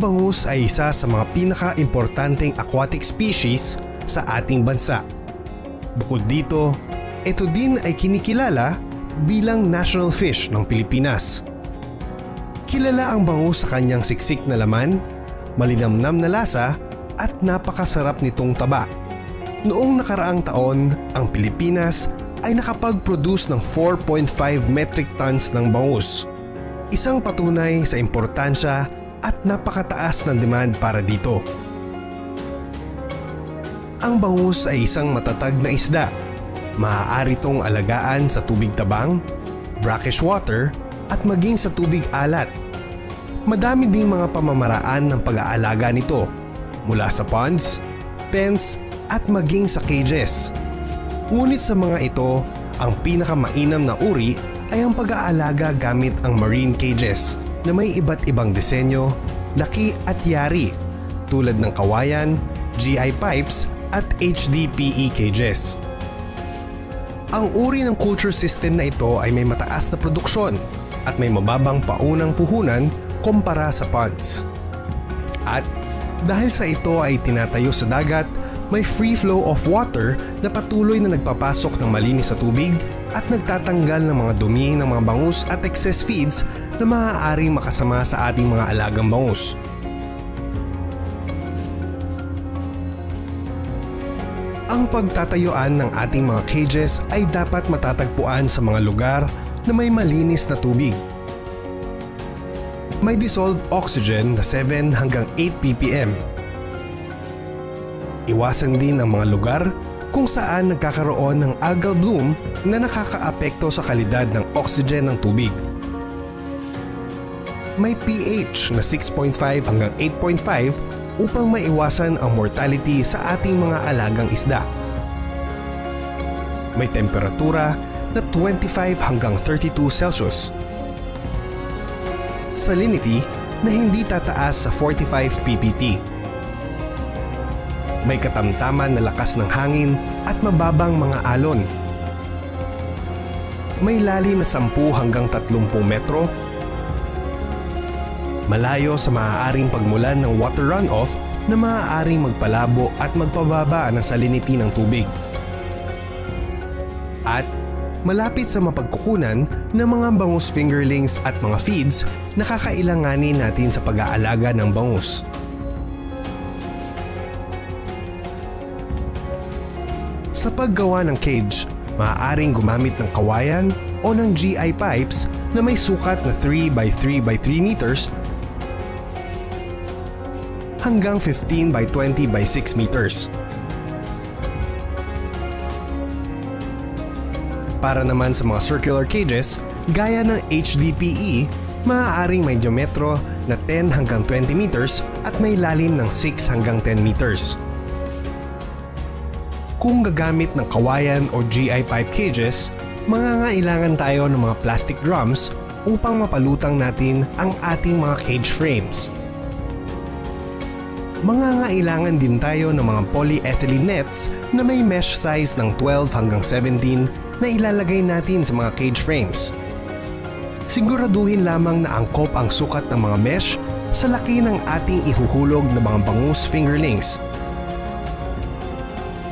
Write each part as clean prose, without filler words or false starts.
Ang bangus ay isa sa mga pinaka-importanteng aquatic species sa ating bansa. Bukod dito, ito din ay kinikilala bilang national fish ng Pilipinas. Kilala ang bangus sa kanyang siksik na laman, malinamnam na lasa at napakasarap nitong taba. Noong nakaraang taon, ang Pilipinas ay nakapag-produce ng 4.5 metric tons ng bangus. Isang patunay sa importansya at napakataas ng demand para dito. Ang bangus ay isang matatag na isda. Maaari itong alagaan sa tubig tabang, brackish water at maging sa tubig alat. Madami ding mga pamamaraan ng pag-aalaga nito mula sa ponds, pens at maging sa cages. Ngunit sa mga ito, ang pinakamainam na uri ay ang pag-aalaga gamit ang marine cages na may iba't ibang disenyo, laki at yari tulad ng kawayan, GI pipes at HDPE cages. Ang uri ng culture system na ito ay may mataas na produksyon at may mababang paunang puhunan kumpara sa ponds. At dahil sa ito ay tinatayo sa dagat, may free flow of water na patuloy na nagpapasok ng malinis sa tubig at nagtatanggal ng mga dumi ng mga bangus at excess feeds na maaaring makasama sa ating mga alagang bangus. Ang pagtatayuan ng ating mga cages ay dapat matatagpuan sa mga lugar na may malinis na tubig. May dissolved oxygen na 7 hanggang 8 ppm. Iwasan din ang mga lugar kung saan nagkakaroon ng algal bloom na nakakaapekto sa kalidad ng oxygen ng tubig. May pH na 6.5 hanggang 8.5 upang maiwasan ang mortality sa ating mga alagang isda. May temperatura na 25 hanggang 32 Celsius. Salinity na hindi tataas sa 45 ppt. May katamtaman na lakas ng hangin at mababang mga alon. May lalim na 10 hanggang 30 metro. Malayo sa maaaring pagmulan ng water runoff na maaaring magpalabo at magpababa ng salinity ng tubig. At malapit sa mapagkukunan ng mga bangus fingerlings at mga feeds na kakailanganin natin sa pag-aalaga ng bangus. Sa paggawa ng cage, maaaring gumamit ng kawayan o ng GI pipes na may sukat na 3 by 3 by 3 meters hanggang 15 by 20 by 6 meters. Para naman sa mga circular cages, gaya ng HDPE, maaaring may diametro na 10 hanggang 20 meters at may lalim ng 6 hanggang 10 meters. Kung gagamit ng kawayan o GI pipe cages, mangangailangan tayo ng mga plastic drums upang mapalutang natin ang ating mga cage frames. Mangangailangan din tayo ng mga polyethylene nets na may mesh size ng 12 hanggang 17 na ilalagay natin sa mga cage frames. Siguraduhin lamang na angkop ang sukat ng mga mesh sa laki ng ating ihuhulog na mga bangus fingerlings.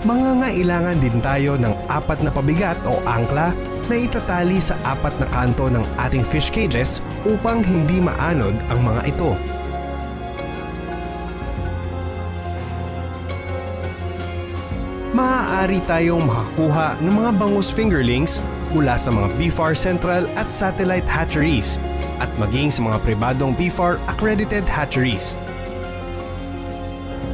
Mangangailangan din tayo ng 4 na pabigat o angkla na itatali sa 4 na kanto ng ating fish cages upang hindi maanod ang mga ito. Maaari tayong makakuha ng mga bangus fingerlings mula sa mga BFAR Central at Satellite Hatcheries at maging sa mga pribadong BFAR accredited hatcheries.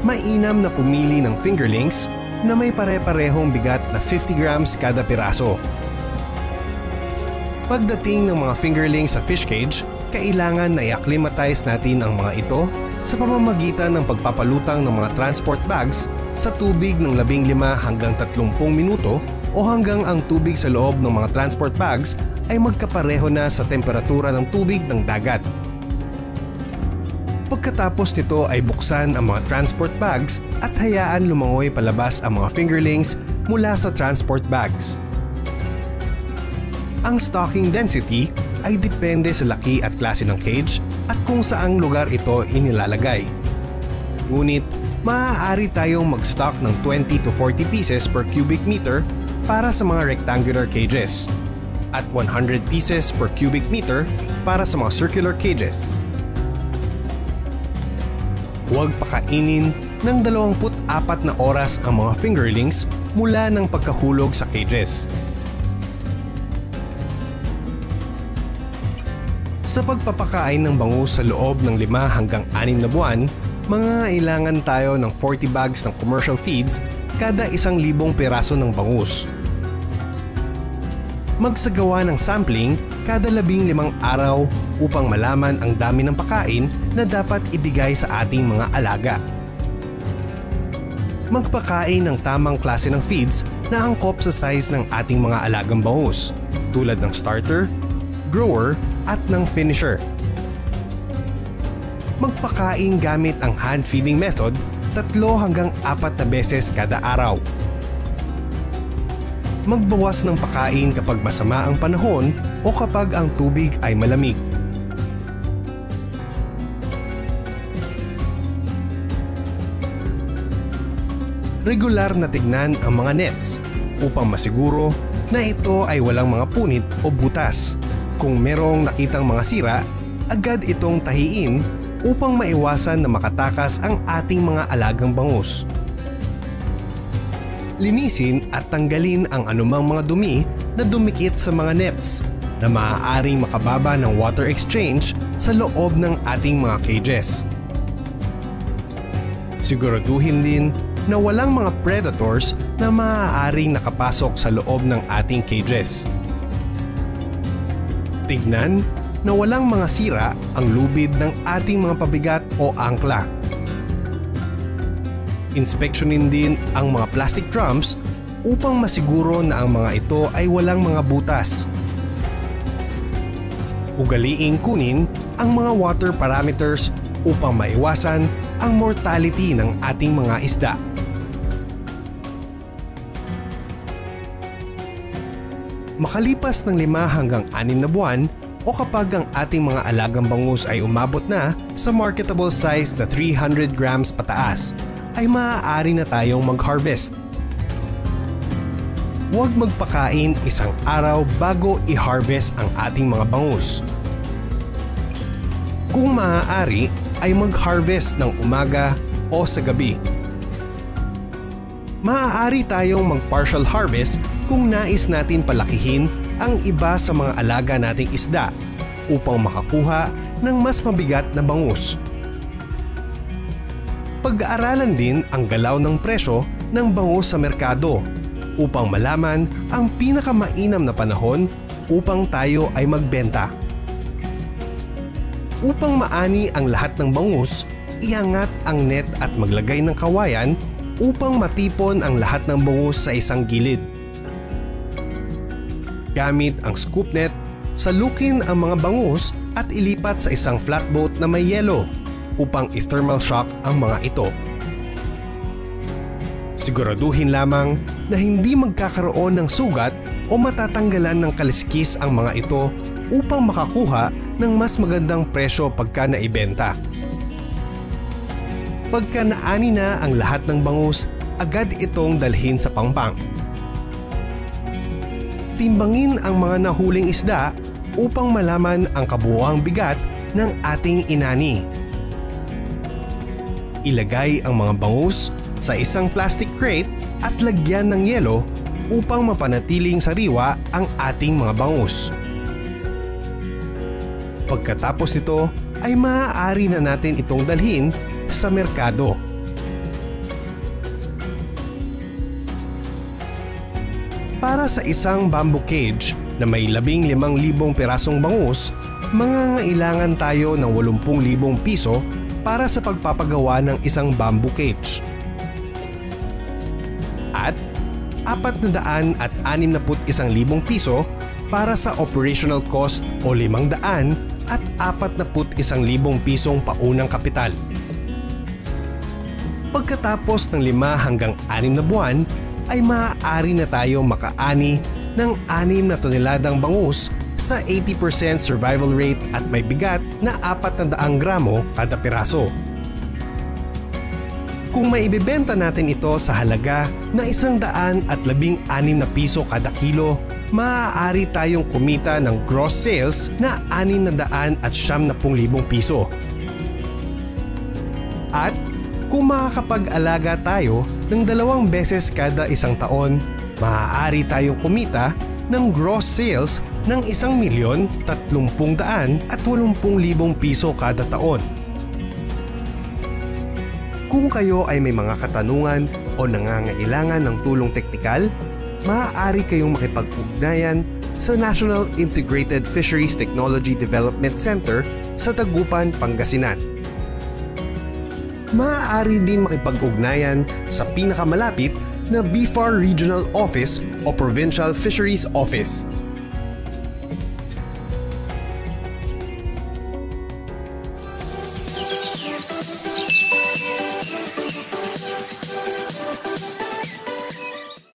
Mainam na pumili ng fingerlings na may pare-parehong bigat na 50 grams kada piraso. Pagdating ng mga fingerlings sa fish cage, kailangan na i-acclimatize natin ang mga ito sa pamamagitan ng pagpapalutang ng mga transport bags sa tubig ng 15 hanggang 30 minuto o hanggang ang tubig sa loob ng mga transport bags ay magkapareho na sa temperatura ng tubig ng dagat. Pagkatapos nito ay buksan ang mga transport bags at hayaan lumangoy palabas ang mga fingerlings mula sa transport bags. Ang stocking density ay depende sa laki at klase ng cage at kung saang lugar ito inilalagay. Ngunit maaari tayong mag-stock ng 20 to 40 pieces per cubic meter para sa mga rectangular cages at 100 pieces per cubic meter para sa mga circular cages. Huwag pakainin ng 24 na oras ang mga fingerlings mula ng pagkahulog sa cages. Sa pagpapakain ng bangus sa loob ng 5 hanggang 6 na buwan, mangangailangan tayo ng 40 bags ng commercial feeds kada 1,000 piraso ng bangus. Magsagawa ng sampling kada 15 araw upang malaman ang dami ng pagkain na dapat ibigay sa ating mga alaga. Magpakain ng tamang klase ng feeds na angkop sa size ng ating mga alagang bangus, tulad ng starter, grower at ng finisher. Magpakain gamit ang hand feeding method 3 hanggang 4 na beses kada araw. Magbawas ng pagkain kapag masama ang panahon o kapag ang tubig ay malamig. Regular na tignan ang mga nets upang masiguro na ito ay walang mga punit o butas. Kung merong nakitang mga sira, agad itong tahiin upang maiwasan na makatakas ang ating mga alagang bangus. Linisin at tanggalin ang anumang mga dumi na dumikit sa mga nets na maaaring makababa ng water exchange sa loob ng ating mga cages. Siguraduhin din na walang mga predators na maaaring nakapasok sa loob ng ating cages. Tignan na walang mga sira ang lubid ng ating mga pabigat o angkla. Inspeksyonin din ang mga plastic drums upang masiguro na ang mga ito ay walang mga butas. Ugaliing kunin ang mga water parameters upang maiwasan ang mortality ng ating mga isda. Makalipas ng 5 hanggang 6 na buwan o kapag ang ating mga alagang bangus ay umabot na sa marketable size na 300 grams pataas, ay maaari na tayong mag-harvest. Huwag magpakain 1 araw bago i-harvest ang ating mga bangus. Kung maaari ay mag-harvest ng umaga o sa gabi. Maaari tayong mag-partial harvest kung nais natin palakihin ang iba sa mga alaga nating isda upang makakuha ng mas mabigat na bangus. Pag-aaralan din ang galaw ng presyo ng bangus sa merkado upang malaman ang pinakamainam na panahon upang tayo ay magbenta. Upang maani ang lahat ng bangus, iangat ang net at maglagay ng kawayan upang matipon ang lahat ng bangus sa isang gilid. Gamit ang scoop net, salukin ang mga bangus at ilipat sa isang flatboat na may yelo upang i-thermal shock ang mga ito. Siguraduhin lamang na hindi magkakaroon ng sugat o matatanggalan ng kaliskis ang mga ito upang makakuha ng mas magandang presyo pagka naibenta. Pagka naani na ang lahat ng bangus, agad itong dalhin sa pangpang. Timbangin ang mga nahuling isda upang malaman ang kabuuang bigat ng ating inani. Ilagay ang mga bangus sa isang plastic crate at lagyan ng yelo upang mapanatiling sariwa ang ating mga bangus. Pagkatapos nito ay maaari na natin itong dalhin sa merkado. Para sa isang bamboo cage na may 15,000 pirasong bangus, mangangailangan tayo ng 80,000 piso para sa pagpapagawa ng isang bamboo cage. At 461,000 piso para sa operational cost o 541,000 pisong paunang kapital. Pagkatapos ng 5 hanggang 6 na buwan, ay maaari na tayo makaani ng 6 na toneladang bangus nasa 80% survival rate at may bigat na 400 gramo kada piraso. Kung maibibenta natin ito sa halaga na 116 na piso kada kilo, maaari tayong kumita ng gross sales na 670,000 piso. At kung makakapag-alaga tayo ng 2 beses kada isang taon, maaari tayong kumita ng gross sales ng 1,330,080 piso kada taon. Kung kayo ay may mga katanungan o nangangailangan ng tulong teknikal, maaari kayong makipag-ugnayan sa National Integrated Fisheries Technology Development Center sa Dagupan, Pangasinan. Maaari din makipag-ugnayan sa pinakamalapit na BIFAR Regional Office o Provincial Fisheries Office.